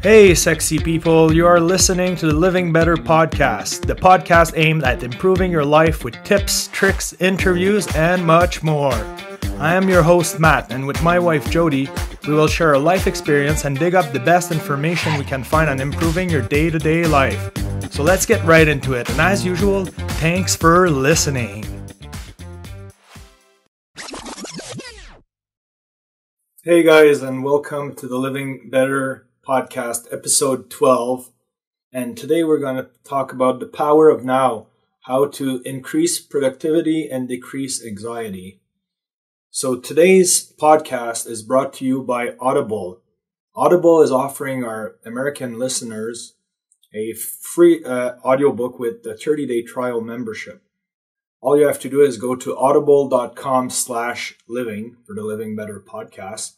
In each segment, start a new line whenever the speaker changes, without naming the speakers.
Hey, sexy people, you are listening to the Living Better podcast, the podcast aimed at improving your life with tips, tricks, interviews, and much more. I am your host, Matt, and with my wife, Jody, we will share our life experience and dig up the best information we can find on improving your day-to-day life. So let's get right into it, and as usual, thanks for listening. Hey guys, and welcome to the Living Better podcast, episode 12. And today we're going to talk about the power of now, how to increase productivity and decrease anxiety. So today's podcast is brought to you by Audible. Audible is offering our American listeners a free audiobook with a 30-day trial membership. All you have to do is go to audible.com/living for the Living Better podcast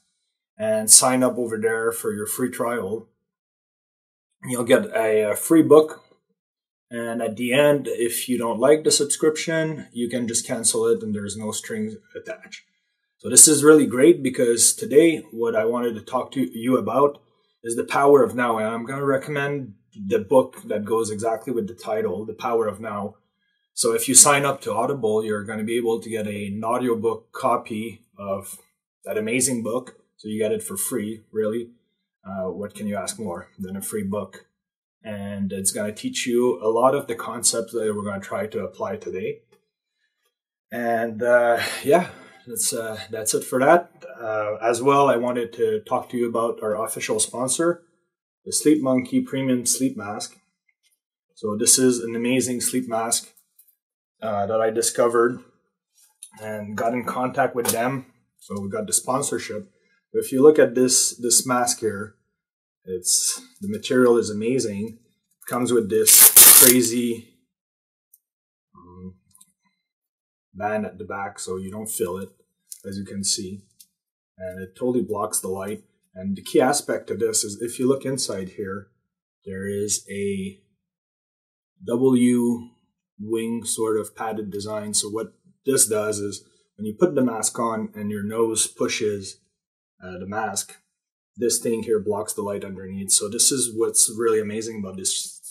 and sign up over there for your free trial. You'll get a free book. And at the end, if you don't like the subscription, you can just cancel it and there's no strings attached. So this is really great because today what I wanted to talk to you about is the power of now. And I'm going to recommend the book that goes exactly with the title, The Power of Now. So if you sign up to Audible, you're going to be able to get an audiobook copy of that amazing book. So you get it for free, really. What can you ask more than a free book? And it's going to teach you a lot of the concepts that we're going to try to apply today. And that's it for that. As well, I wanted to talk to you about our official sponsor, the Sleep Monkey Premium Sleep Mask. So this is an amazing sleep mask that I discovered and got in contact with them. So we got the sponsorship. If you look at this mask here, the material is amazing. It comes with this crazy band at the back so you don't feel it, as you can see. And it totally blocks the light. And the key aspect of this is if you look inside here, there is a W wing sort of padded design. So what this does is when you put the mask on and your nose pushes the mask, this thing here blocks the light underneath. So this is what's really amazing about this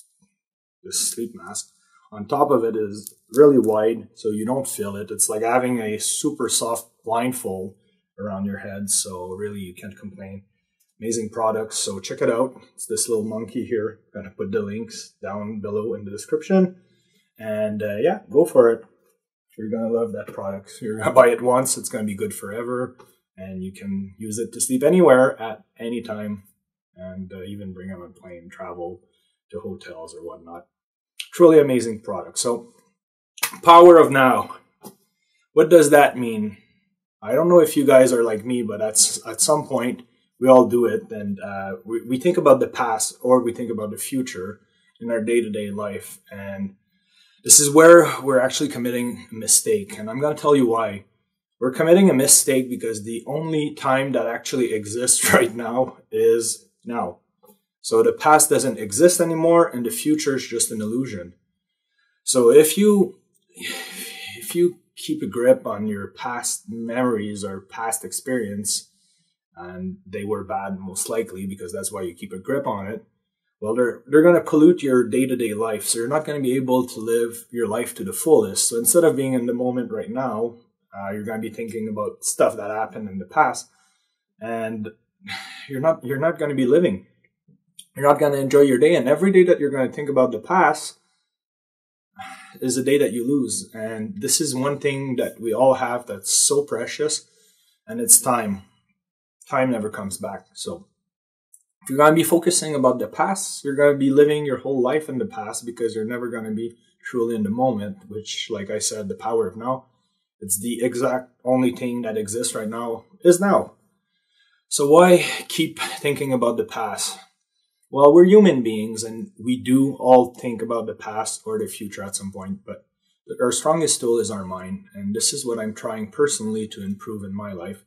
sleep mask. On top of it is really wide, so you don't feel it. It's like having a super soft blindfold around your head. So really, you can't complain. Amazing products. So check it out. It's this little monkey here. I'm gonna put the links down below in the description. And go for it. You're gonna love that product. You're gonna buy it once. It's gonna be good forever. And you can use it to sleep anywhere at any time and even bring them on plane, travel to hotels or whatnot. Truly amazing product. So, power of now. What does that mean? I don't know if you guys are like me, but at some point, we all do it. And we think about the past or we think about the future in our day-to-day life. And this is where we're actually committing a mistake. And I'm going to tell you why. We're committing a mistake because the only time that actually exists right now is now. So the past doesn't exist anymore and the future is just an illusion. So if you keep a grip on your past memories or past experience, and they were bad most likely because that's why you keep a grip on it, well, they're going to pollute your day-to-day life. So you're not going to be able to live your life to the fullest. So instead of being in the moment right now, you're going to be thinking about stuff that happened in the past, and you're not going to be living. You're not going to enjoy your day, and every day that you're going to think about the past is a day that you lose. And this is one thing that we all have that's so precious, and it's time. Time never comes back. So if you're going to be focusing about the past, you're going to be living your whole life in the past because you're never going to be truly in the moment, which, like I said, the power of now. It's the exact only thing that exists right now is now. So why keep thinking about the past? Well, we're human beings and we do all think about the past or the future at some point, but our strongest tool is our mind. And this is what I'm trying personally to improve in my life.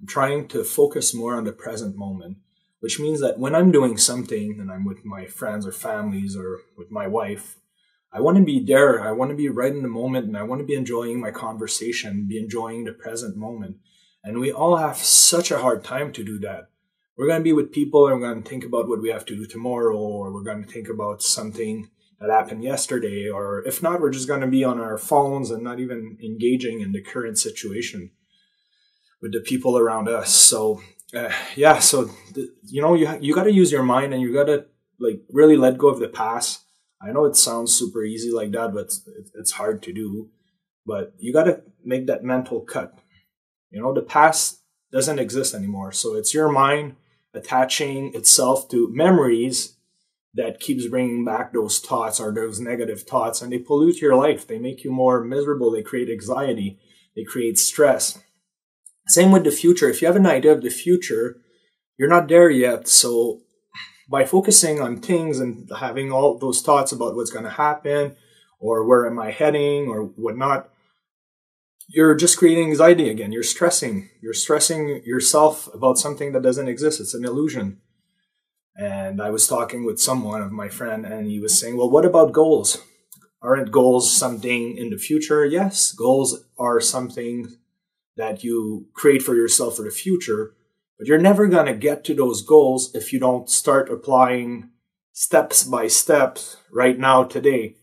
I'm trying to focus more on the present moment, which means that when I'm doing something and I'm with my friends or families or with my wife, I want to be there. I want to be right in the moment and I want to be enjoying my conversation, be enjoying the present moment. And we all have such a hard time to do that. we're going to be with people and we're going to think about what we have to do tomorrow, or we're going to think about something that happened yesterday, or if not, we're just going to be on our phones and not even engaging in the current situation with the people around us. So you got to use your mind, and you got to like really let go of the past. I know it sounds super easy like that, but it's hard to do. But you got to make that mental cut. The past doesn't exist anymore. So it's your mind attaching itself to memories that keeps bringing back those thoughts or those negative thoughts, and they pollute your life. They make you more miserable. They create anxiety. They create stress. Same with the future. If you have an idea of the future, you're not there yet. So by focusing on things and having all those thoughts about what's going to happen or where am I heading or whatnot, you're just creating anxiety again. You're stressing yourself about something that doesn't exist. It's an illusion. And I was talking with someone of my friend, and he was saying, well, what about goals? Aren't goals something in the future? Yes, goals are something that you create for yourself for the future, but you're never going to get to those goals if you don't start applying steps by steps right now, today.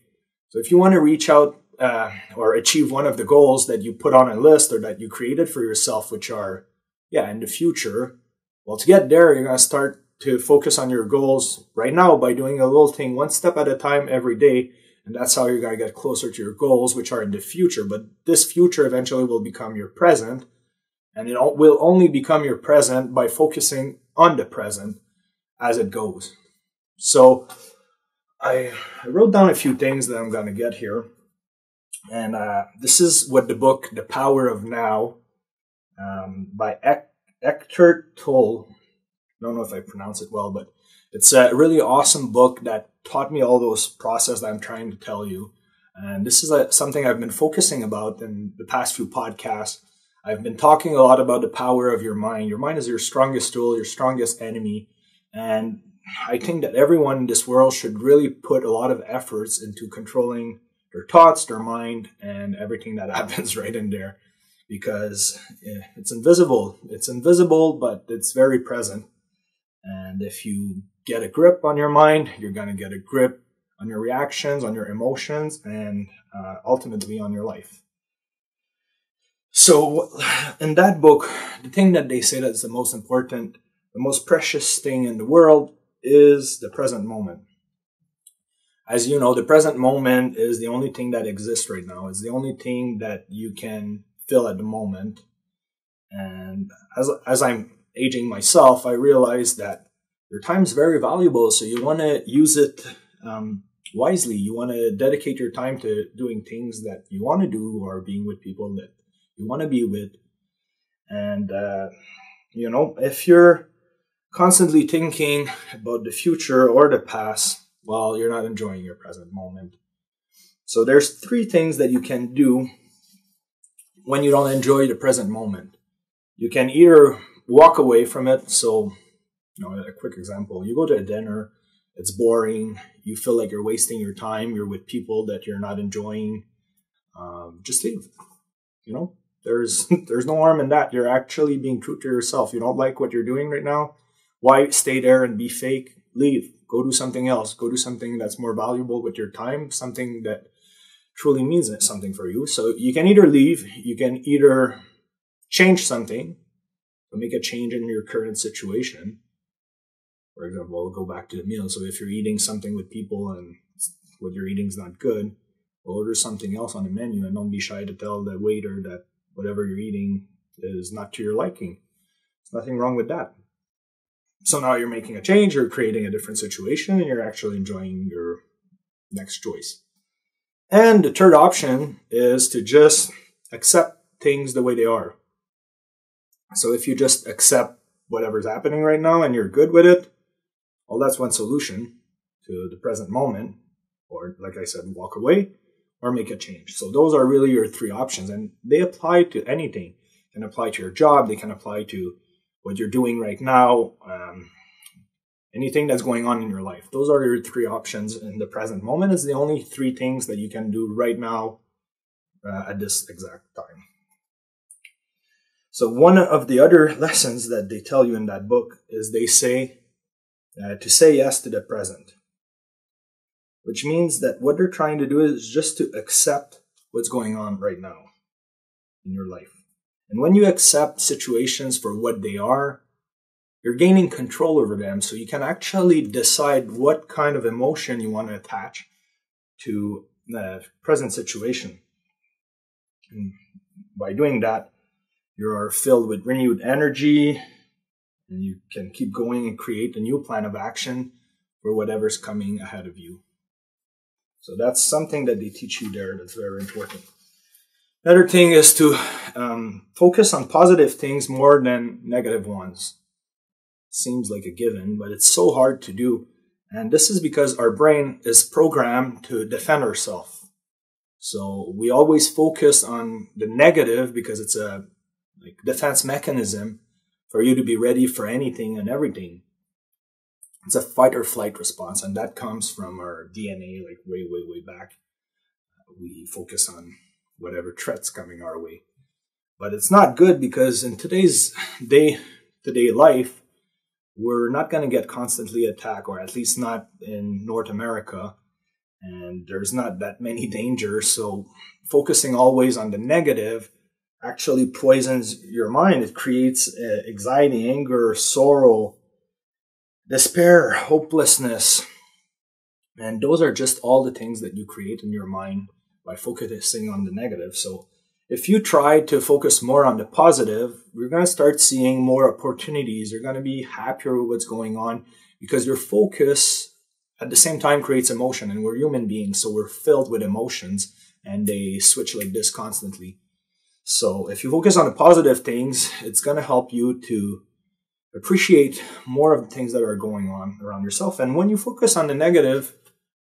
So if you want to reach out or achieve one of the goals that you put on a list or that you created for yourself, which are, in the future, well, to get there, you're going to start to focus on your goals right now by doing a little thing one step at a time every day. And that's how you're going to get closer to your goals, which are in the future. But this future eventually will become your present. And it will only become your present by focusing on the present as it goes. So I wrote down a few things that I'm going to get here. And this is what the book, The Power of Now, by Ep.12. I don't know if I pronounce it well, but it's a really awesome book that taught me all those processes that I'm trying to tell you. And this is something I've been focusing about in the past few podcasts. I've been talking a lot about the power of your mind. Your mind is your strongest tool, your strongest enemy. And I think that everyone in this world should really put a lot of efforts into controlling their thoughts, their mind, and everything that happens right in there. Because it's invisible. It's invisible, but it's very present. And if you get a grip on your mind, you're going to get a grip on your reactions, on your emotions, and ultimately on your life. So in that book, the thing that they say that is the most important, the most precious thing in the world is the present moment. As you know, the present moment is the only thing that exists right now. It's the only thing that you can feel at the moment. And as I'm aging myself, I realized that your time is very valuable. So you want to use it wisely. You want to dedicate your time to doing things that you want to do or being with people that you want to be with. And, if you're constantly thinking about the future or the past, well, you're not enjoying your present moment. So there's 3 things that you can do when you don't enjoy the present moment. You can either walk away from it. So, a quick example, you go to a dinner, it's boring, you feel like you're wasting your time, you're with people that you're not enjoying, just leave. There's no harm in that. You're actually being true to yourself. You don't like what you're doing right now, why stay there and be fake? Leave. Go do something else. Go do something that's more valuable with your time, something that truly means something for you. So you can either leave, you can either change something, or make a change in your current situation. For example, we'll go back to the meal. So if you're eating something with people and what you're eating is not good, order something else on the menu and don't be shy to tell the waiter that whatever you're eating is not to your liking. There's nothing wrong with that. So now you're making a change, you're creating a different situation, and you're actually enjoying your next choice. And the third option is to just accept things the way they are. So if you just accept whatever's happening right now and you're good with it, well, that's one solution to the present moment. Or, like I said, walk away or make a change. So those are really your 3 options, and they apply to anything. They can apply to your job, they can apply to what you're doing right now, anything that's going on in your life. Those are your 3 options in the present moment. It's the only 3 things that you can do right now at this exact time. So one of the other lessons that they tell you in that book is they say to say yes to the present, which means that what they're trying to do is just to accept what's going on right now in your life. And when you accept situations for what they are, you're gaining control over them, so you can actually decide what kind of emotion you want to attach to the present situation. And by doing that, you're filled with renewed energy, and you can keep going and create a new plan of action for whatever's coming ahead of you. So that's something that they teach you there that's very important. Another thing is to focus on positive things more than negative ones. Seems like a given, but it's so hard to do. And this is because our brain is programmed to defend ourselves. So we always focus on the negative because it's a defense mechanism for you to be ready for anything and everything. It's a fight or flight response, and that comes from our DNA, like way back. We focus on whatever threat's coming our way. But it's not good because in today's day-to-day life, we're not going to get constantly attacked, or at least not in North America. And there's not that many dangers. So focusing always on the negative actually poisons your mind. It creates anxiety, anger, sorrow, despair, hopelessness. And those are just all the things that you create in your mind by focusing on the negative. So if you try to focus more on the positive, you're going to start seeing more opportunities. You're going to be happier with what's going on because your focus at the same time creates emotion, and we're human beings, so we're filled with emotions, and they switch like this constantly. So if you focus on the positive things, it's going to help you to appreciate more of the things that are going on around yourself. And when you focus on the negative,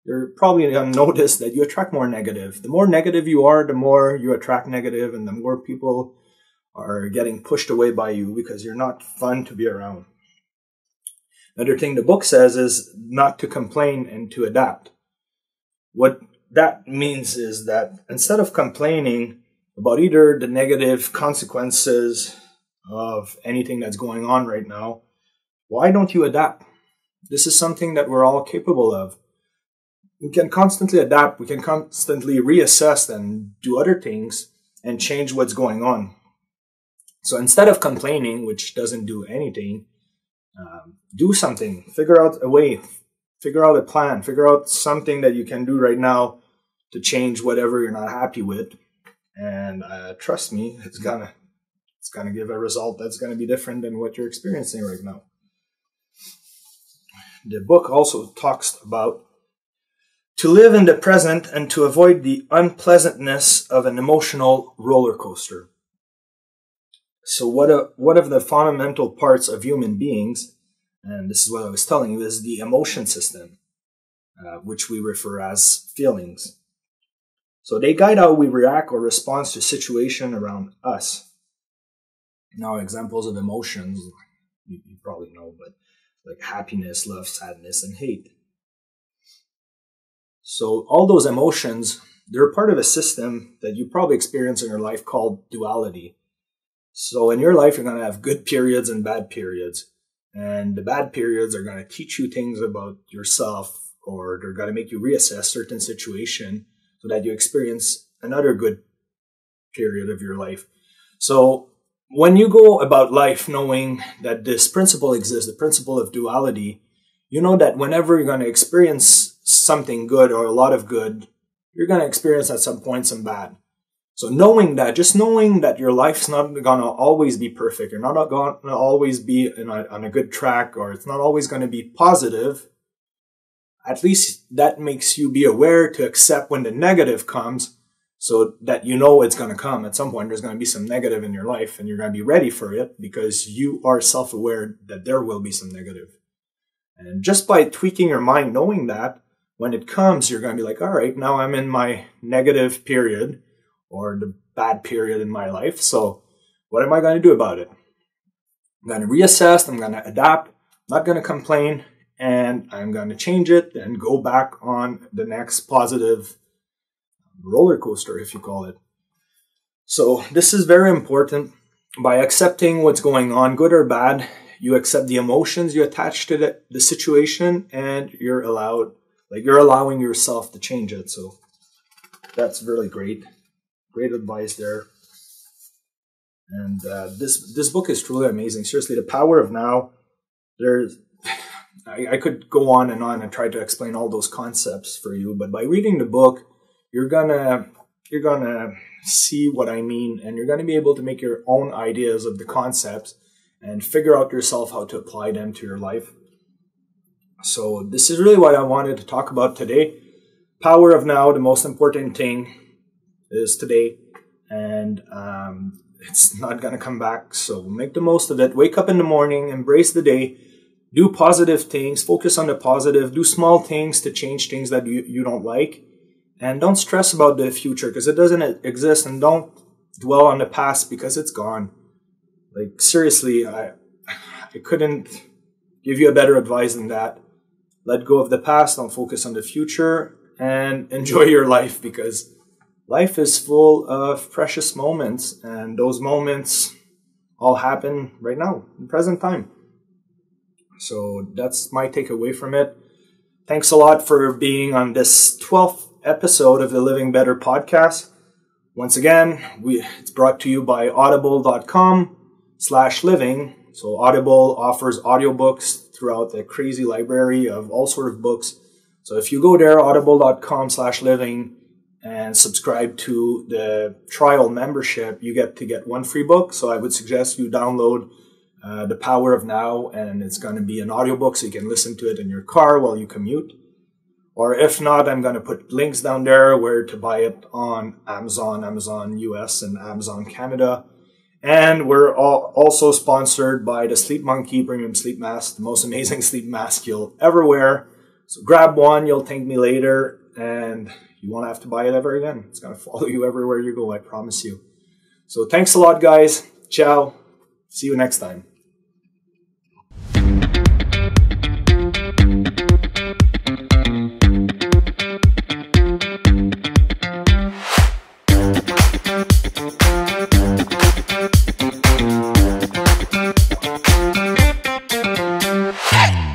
you're probably going to notice that you attract more negative. The more negative you are, the more you attract negative, and the more people are getting pushed away by you because you're not fun to be around. Another thing the book says is not to complain and to adapt. What that means is that instead of complaining about either the negative consequences of anything that's going on right now, why don't you adapt? This is something that we're all capable of. We can constantly adapt. We can constantly reassess and do other things and change what's going on. So instead of complaining, which doesn't do anything, do something. Figure out a way. Figure out a plan. Figure out something that you can do right now to change whatever you're not happy with. And trust me, it's gonna give a result that's gonna be different than what you're experiencing right now. The book also talks about to live in the present and to avoid the unpleasantness of an emotional roller coaster. So one of the fundamental parts of human beings, and this is what I was telling you, is the emotion system, which we refer as feelings. So they guide how we react or respond to situation around us. Now, examples of emotions, you probably know, but like happiness, love, sadness, and hate. So all those emotions, they're part of a system that you probably experience in your life called duality. So in your life, you're going to have good periods and bad periods. And the bad periods are going to teach you things about yourself, or they're going to make you reassess certain situation so that you experience another good period of your life. So when you go about life knowing that this principle exists, the principle of duality, you know that whenever you're going to experience something good or a lot of good, you're going to experience at some point some bad. So knowing that, just knowing that your life's not going to always be perfect, you're not going to always be on a good track, or it's not always going to be positive, at least that makes you be aware to accept when the negative comes, so that you know it's going to come. At some point, there's going to be some negative in your life, and you're going to be ready for it because you are self-aware that there will be some negative. And just by tweaking your mind, knowing that, when it comes, you're going to be like, all right, now I'm in my negative period or the bad period in my life. So what am I going to do about it? I'm going to reassess. I'm going to adapt. I'm not going to complain. And I'm going to change it and go back on the next positive roller coaster, if you call it. So this is very important. by accepting what's going on, good or bad, you accept the emotions you attach to the situation, and you're allowing yourself to change it. So that's really great. Great advice there. And this book is truly amazing. Seriously, The Power of Now. I could go on and try to explain all those concepts for you, but by reading the book, you're gonna see what I mean, and you're gonna be able to make your own ideas of the concepts and figure out yourself how to apply them to your life. So this is really what I wanted to talk about today. Power of now. The most important thing is today, and it's not gonna come back. So make the most of it. Wake up in the morning, embrace the day. Do positive things, focus on the positive, do small things to change things that you don't like. And don't stress about the future because it doesn't exist, and don't dwell on the past because it's gone. Like, seriously, I couldn't give you a better advice than that. Let go of the past, don't focus on the future, and enjoy your life, because life is full of precious moments, and those moments all happen right now, in present time. So that's my takeaway from it. Thanks a lot for being on this 12th episode of the Living Better podcast. Once again, it's brought to you by audible.com/living. So Audible offers audiobooks throughout the crazy library of all sort of books. So if you go there, audible.com/living, and subscribe to the trial membership, you get one free book. So I would suggest you download The Power of Now, and it's going to be an audiobook so you can listen to it in your car while you commute. Or if not, I'm going to put links down there where to buy it on Amazon US and Amazon Canada. And we're also sponsored by the Sleep Monkey Premium Sleep Mask, the most amazing sleep mask you'll ever wear. So grab one, you'll thank me later, and you won't have to buy it ever again. It's going to follow you everywhere you go, I promise you. So thanks a lot, guys. Ciao. See you next time.